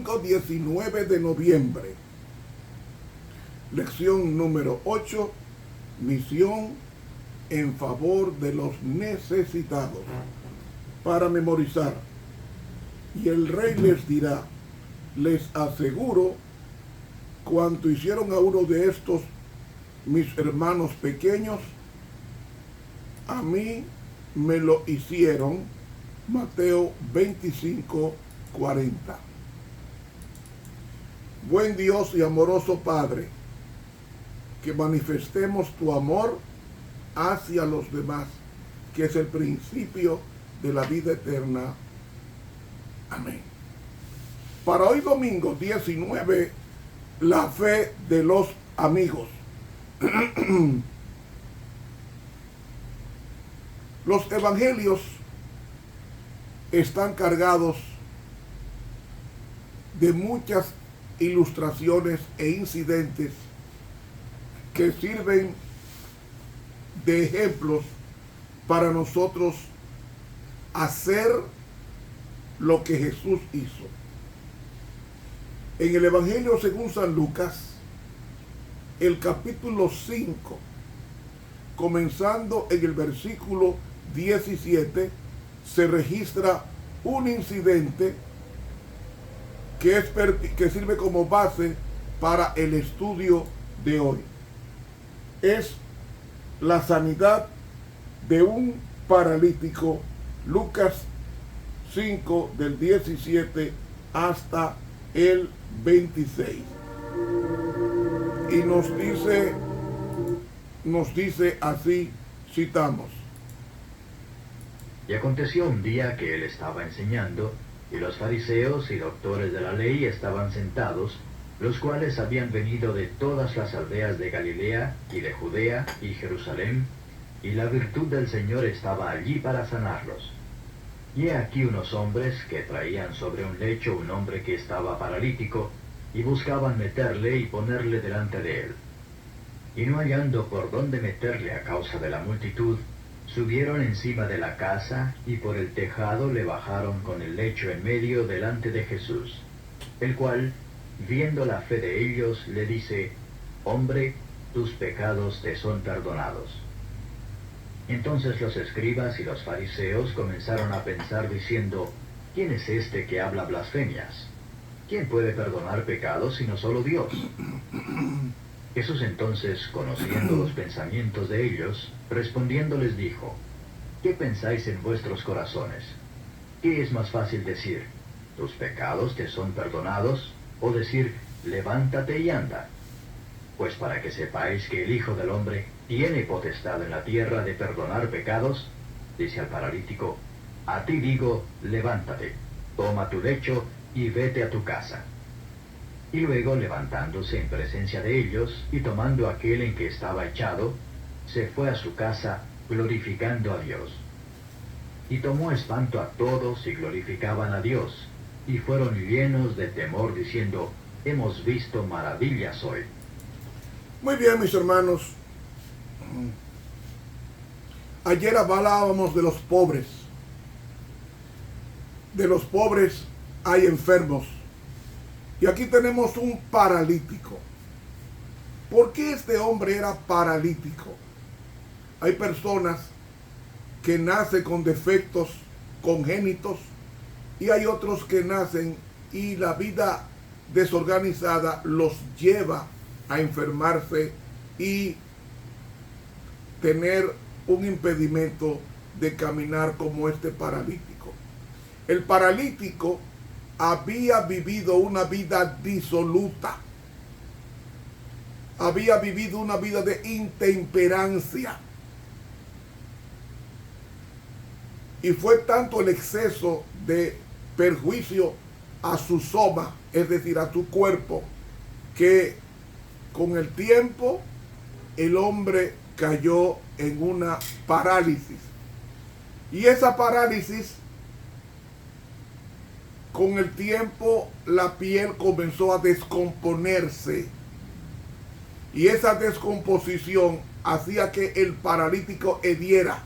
domingo 19 de noviembre. Lección número 8, misión en favor de los necesitados. Para memorizar. Y el rey les dirá, les aseguro, cuanto hicieron a uno de estos mis hermanos pequeños, a mí me lo hicieron. Mateo 25:40. Buen Dios y amoroso Padre, que manifestemos tu amor hacia los demás, que es el principio de la vida eterna. Amén. Para hoy domingo 19, la fe de los amigos. Los evangelios están cargados de muchas ilustraciones e incidentes que sirven de ejemplos para nosotros hacer lo que Jesús hizo. En el Evangelio según San Lucas, el capítulo 5, comenzando en el versículo 17, se registra un incidente que sirve como base para el estudio de hoy. Es la sanidad de un paralítico. Lucas 5 del 17 hasta el 26. Y nos dice así, citamos. Y aconteció un día que él estaba enseñando, y los fariseos y doctores de la ley estaban sentados, los cuales habían venido de todas las aldeas de Galilea, y de Judea, y Jerusalén, y la virtud del Señor estaba allí para sanarlos. Y he aquí unos hombres que traían sobre un lecho un hombre que estaba paralítico, y buscaban meterle y ponerle delante de él. Y no hallando por dónde meterle a causa de la multitud, subieron encima de la casa y por el tejado le bajaron con el lecho en medio delante de Jesús, el cual, viendo la fe de ellos, le dice, hombre, tus pecados te son perdonados. Entonces los escribas y los fariseos comenzaron a pensar diciendo, ¿quién es este que habla blasfemias? ¿Quién puede perdonar pecados sino solo Dios? Jesús entonces, conociendo los pensamientos de ellos, respondiendo les dijo, ¿qué pensáis en vuestros corazones? ¿Qué es más fácil decir, tus pecados te son perdonados, o decir, levántate y anda? Pues para que sepáis que el Hijo del Hombre tiene potestad en la tierra de perdonar pecados, dice al paralítico, a ti digo, levántate, toma tu lecho y vete a tu casa. Y luego, levantándose en presencia de ellos, y tomando aquel en que estaba echado, se fue a su casa, glorificando a Dios. Y tomó espanto a todos, y glorificaban a Dios, y fueron llenos de temor, diciendo, hemos visto maravillas hoy. Muy bien, mis hermanos. Ayer hablábamos de los pobres. De los pobres hay enfermos. Y aquí tenemos un paralítico. ¿Por qué este hombre era paralítico? Hay personas que nacen con defectos congénitos y hay otros que nacen y la vida desorganizada los lleva a enfermarse y tener un impedimento de caminar como este paralítico. El paralítico había vivido una vida disoluta, había vivido una vida de intemperancia, y fue tanto el exceso de perjuicio a su soma, es decir, a su cuerpo, que con el tiempo el hombre cayó en una parálisis, y esa parálisis, con el tiempo, la piel comenzó a descomponerse. Y esa descomposición hacía que el paralítico hediera.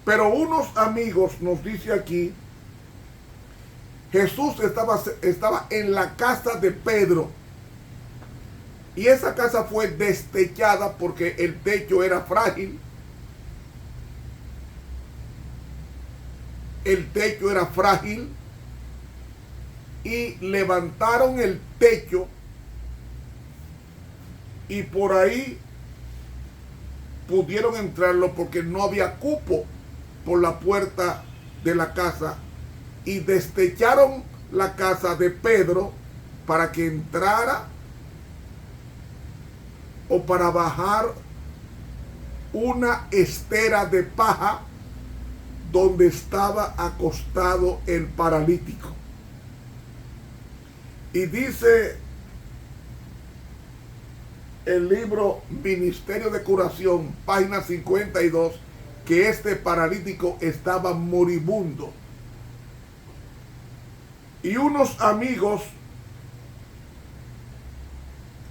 Pero unos amigos, nos dice aquí, Jesús estaba en la casa de Pedro. Y esa casa fue destechada porque el techo era frágil. El techo era frágil. Y levantaron el techo. Y por ahí pudieron entrarlo porque no había cupo por la puerta de la casa. Y destecharon la casa de Pedro para que entrara o para bajar una estera de paja donde estaba acostado el paralítico. Y dice el libro Ministerio de Curación, página 52, que este paralítico estaba moribundo. Y unos amigos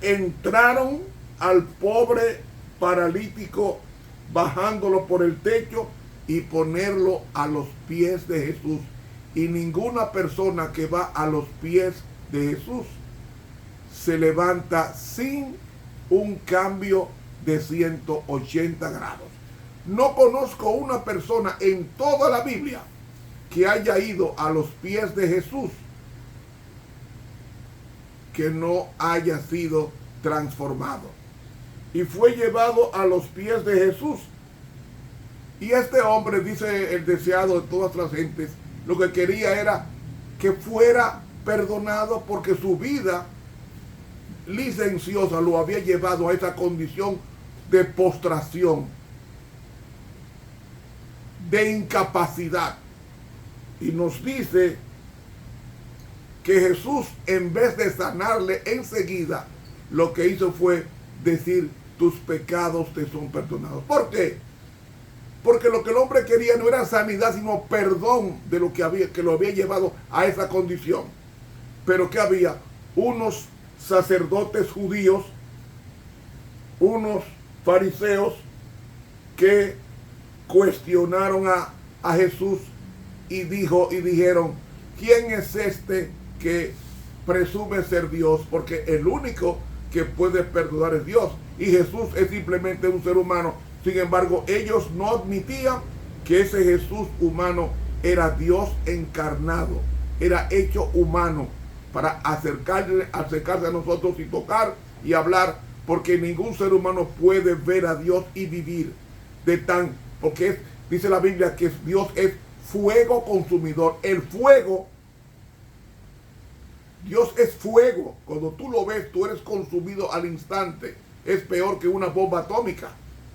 entraron al pobre paralítico bajándolo por el techo y ponerlo a los pies de Jesús. Y ninguna persona que va a los pies de Jesús se levanta sin un cambio de 180 grados. No conozco una persona en toda la Biblia que haya ido a los pies de Jesús que no haya sido transformado. Y fue llevado a los pies de Jesús. Y este hombre, dice el deseado de todas las gentes, lo que quería era que fuera perdonado porque su vida licenciosa lo había llevado a esa condición de postración, de incapacidad. Y nos dice que Jesús, en vez de sanarle enseguida, lo que hizo fue decir: tus pecados te son perdonados. ¿Por qué? Porque lo que el hombre quería no era sanidad, sino perdón de lo que lo había llevado a esa condición. Pero que había unos sacerdotes judíos, unos fariseos que cuestionaron a Jesús y dijeron: ¿quién es este que presume ser Dios? Porque el único que puede perdonar es Dios, y Jesús es simplemente un ser humano. Sin embargo, ellos no admitían que ese Jesús humano era Dios encarnado, era hecho humano para acercarse a nosotros y tocar y hablar, porque ningún ser humano puede ver a Dios y vivir porque dice la Biblia que Dios es fuego consumidor. El fuego, Dios es fuego. Cuando tú lo ves, tú eres consumido al instante. Es peor que una bomba atómica,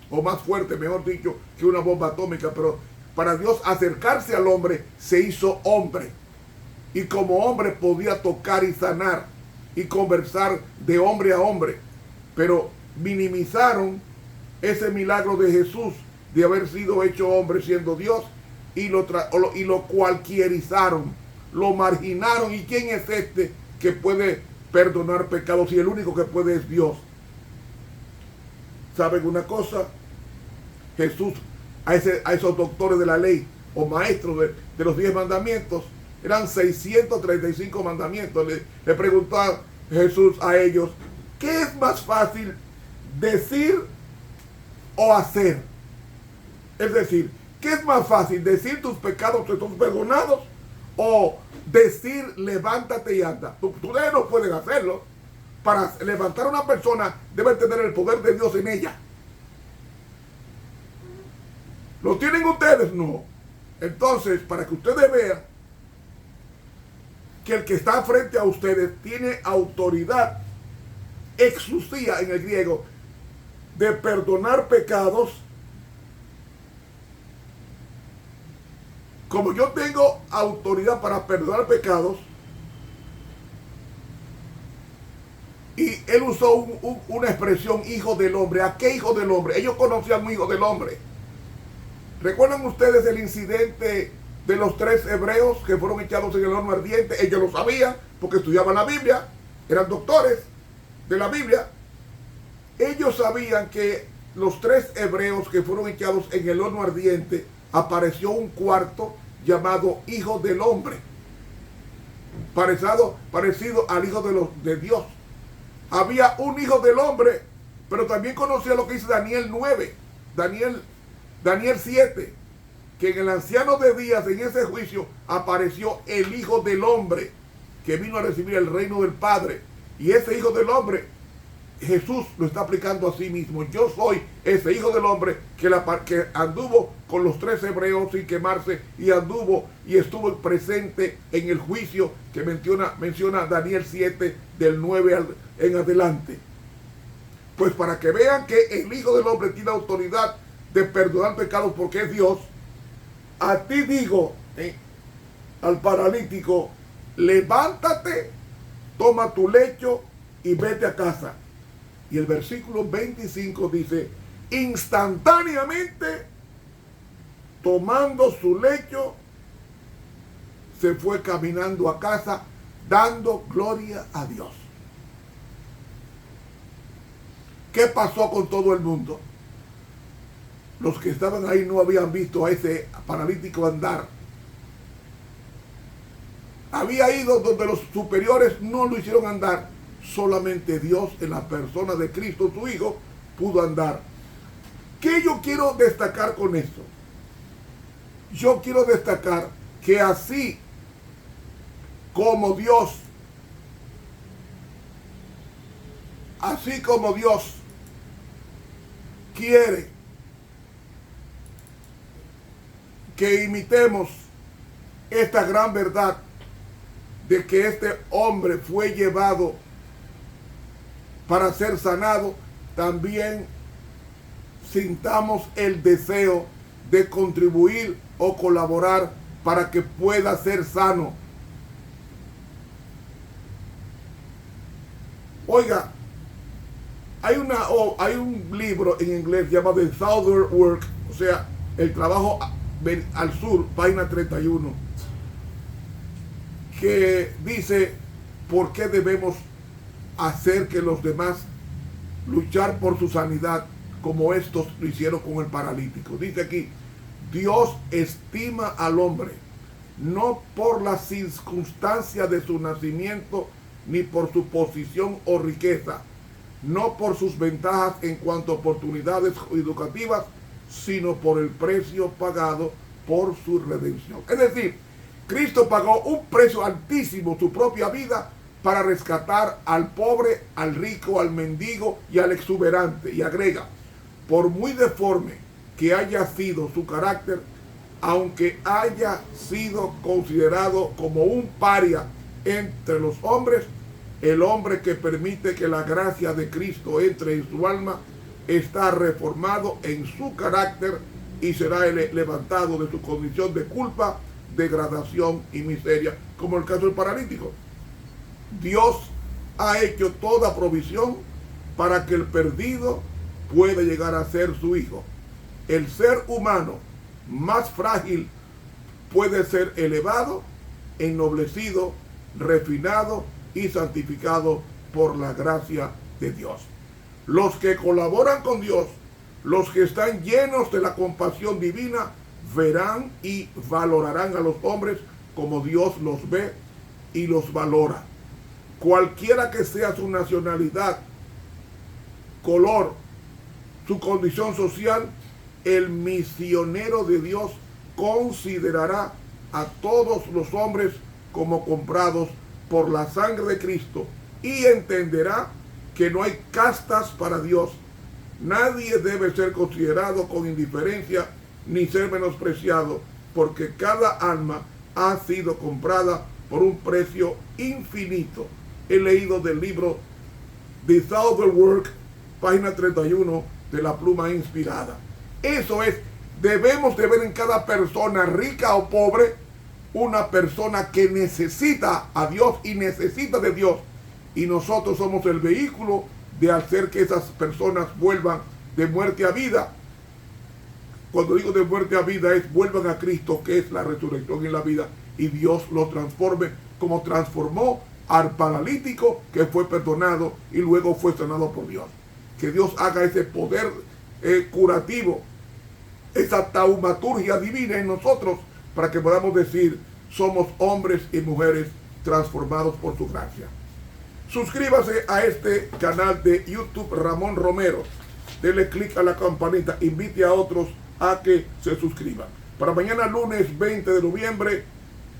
o más fuerte, mejor dicho, que una bomba atómica. Pero para Dios acercarse al hombre, se hizo hombre. Y como hombre podía tocar y sanar y conversar de hombre a hombre. Pero minimizaron ese milagro de Jesús de haber sido hecho hombre siendo Dios, y lo cualquierizaron, lo marginaron. ¿Y quién es este que puede perdonar pecados? Y el único que puede es Dios. ¿Saben una cosa? Jesús, a esos doctores de la ley o maestros de los 10 mandamientos, eran 635 mandamientos. Le preguntó a Jesús a ellos: ¿qué es más fácil, decir o hacer? Es decir, ¿qué es más fácil, decir tus pecados te son perdonados, o decir levántate y anda? Ustedes no pueden hacerlo. Para levantar a una persona deben tener el poder de Dios en ella. ¿Lo tienen ustedes? No. Entonces, para que ustedes vean que el que está frente a ustedes tiene autoridad, exousia en el griego, de perdonar pecados, como yo tengo autoridad para perdonar pecados, y él usó una expresión, hijo del hombre. ¿A qué hijo del hombre? Ellos conocían un hijo del hombre. ¿Recuerdan ustedes el incidente de los 3 hebreos que fueron echados en el horno ardiente? Ellos lo sabían porque estudiaban la Biblia, eran doctores de la Biblia. Ellos sabían que los 3 hebreos que fueron echados en el horno ardiente, apareció un cuarto llamado hijo del hombre. parecido al Hijo de Dios. Había un hijo del hombre, pero también conocía lo que dice Daniel 9, Daniel 7, que en el anciano de días, en ese juicio, apareció el Hijo del Hombre, que vino a recibir el reino del Padre. Y ese Hijo del Hombre, Jesús lo está aplicando a sí mismo. Yo soy ese Hijo del Hombre que anduvo con los 3 hebreos sin quemarse, y anduvo y estuvo presente en el juicio que menciona Daniel 7, del 9 en adelante. Pues para que vean que el Hijo del Hombre tiene autoridad de perdonar pecados porque es Dios, a ti digo, al paralítico, levántate, toma tu lecho y vete a casa. Y el versículo 25 dice, instantáneamente, tomando su lecho, se fue caminando a casa, dando gloria a Dios. ¿Qué pasó con todo el mundo? Los que estaban ahí no habían visto a ese paralítico andar. Había ido donde los superiores no lo hicieron andar. Solamente Dios, en la persona de Cristo, su Hijo, pudo andar. ¿Qué yo quiero destacar con esto? Yo quiero destacar que así como Dios quiere que imitemos esta gran verdad de que este hombre fue llevado para ser sanado, también sintamos el deseo de contribuir o colaborar para que pueda ser sano. Oiga, hay un libro en inglés llamado The Southern Work, o sea, el trabajo al sur, página 31, que dice por qué debemos hacer que los demás luchar por su sanidad como estos lo hicieron con el paralítico. Dice aquí, Dios estima al hombre no por las circunstancias de su nacimiento ni por su posición o riqueza, no por sus ventajas en cuanto a oportunidades educativas, sino por el precio pagado por su redención. Es decir, Cristo pagó un precio altísimo, su propia vida, para rescatar al pobre, al rico, al mendigo y al exuberante. Y agrega, por muy deforme que haya sido su carácter, aunque haya sido considerado como un paria entre los hombres, el hombre que permite que la gracia de Cristo entre en su alma está reformado en su carácter y será levantado de su condición de culpa, degradación y miseria, como el caso del paralítico. Dios ha hecho toda provisión para que el perdido pueda llegar a ser su hijo. El ser humano más frágil puede ser elevado, ennoblecido, refinado y santificado por la gracia de Dios. Los que colaboran con Dios, los que están llenos de la compasión divina, verán y valorarán a los hombres como Dios los ve y los valora. Cualquiera que sea su nacionalidad, color, su condición social, el misionero de Dios considerará a todos los hombres como comprados por la sangre de Cristo y entenderá que no hay castas para Dios. Nadie debe ser considerado con indiferencia ni ser menospreciado, porque cada alma ha sido comprada por un precio infinito. He leído del libro The Southern Work, página 31 de la Pluma Inspirada. Eso es, debemos de ver en cada persona, rica o pobre, una persona que necesita a Dios y necesita de Dios. Y nosotros somos el vehículo de hacer que esas personas vuelvan de muerte a vida. Cuando digo de muerte a vida es vuelvan a Cristo, que es la resurrección y la vida, y Dios lo transforme como transformó al paralítico, que fue perdonado y luego fue sanado por Dios. Que Dios haga ese poder curativo, esa taumaturgia divina en nosotros, para que podamos decir, somos hombres y mujeres transformados por su gracia. Suscríbase a este canal de YouTube Ramón Romero. Dele clic a la campanita. Invite a otros a que se suscriban. Para mañana lunes 20 de noviembre,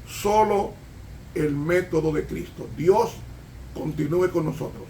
solo el método de Cristo. Dios continúe con nosotros.